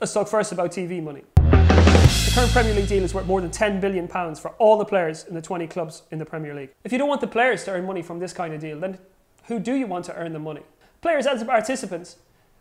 Let's talk first about TV money. The current Premier League deal is worth more than £10 billion for all the players in the 20 clubs in the Premier League. If you don't want the players to earn money from this kind of deal, then who do you want to earn the money? Players as participants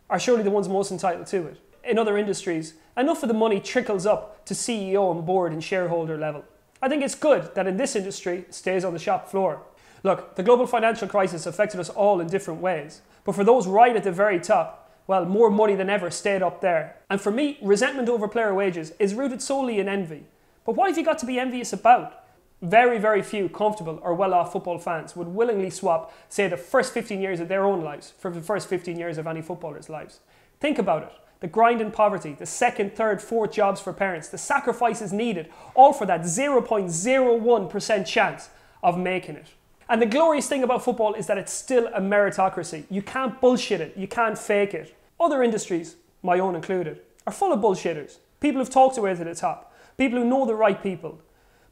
are surely the ones most entitled to it. In other industries, enough of the money trickles up to CEO and board and shareholder level. I think it's good that in this industry it stays on the shop floor. Look, the global financial crisis affected us all in different ways, but for those right at the very top, well, more money than ever stayed up there. And for me, resentment over player wages is rooted solely in envy. But what have you got to be envious about? Very, very few comfortable or well-off football fans would willingly swap, say, the first 15 years of their own lives for the first 15 years of any footballer's lives. Think about it. The grind and poverty, the second, third, fourth jobs for parents, the sacrifices needed, all for that 0.01% chance of making it. And the glorious thing about football is that it's still a meritocracy. You can't bullshit it, you can't fake it. Other industries, my own included, are full of bullshitters. People who've talked their way to the top, people who know the right people,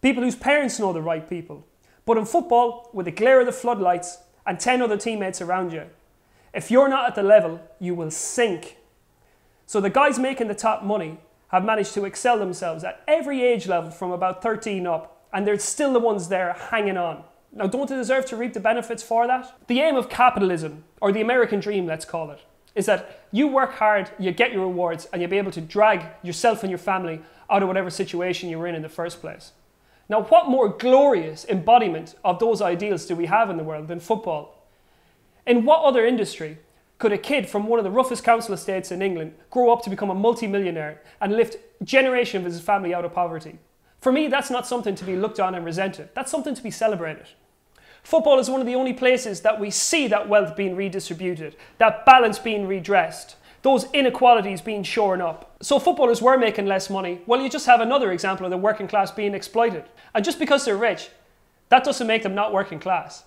people whose parents know the right people. But in football, with the glare of the floodlights and 10 other teammates around you, if you're not at the level, you will sink. So the guys making the top money have managed to excel themselves at every age level from about 13 up, and they're still the ones there hanging on. Now, don't they deserve to reap the benefits for that? The aim of capitalism, or the American dream, let's call it, is that you work hard, you get your rewards, and you'll be able to drag yourself and your family out of whatever situation you're in the first place. Now, what more glorious embodiment of those ideals do we have in the world than football? In what other industry could a kid from one of the roughest council estates in England grow up to become a multi-millionaire and lift a generation of his family out of poverty? For me, that's not something to be looked on and resented. That's something to be celebrated. Football is one of the only places that we see that wealth being redistributed, that balance being redressed, those inequalities being shorn up. So footballers were making less money. Well, you just have another example of the working class being exploited. And just because they're rich, that doesn't make them not working class.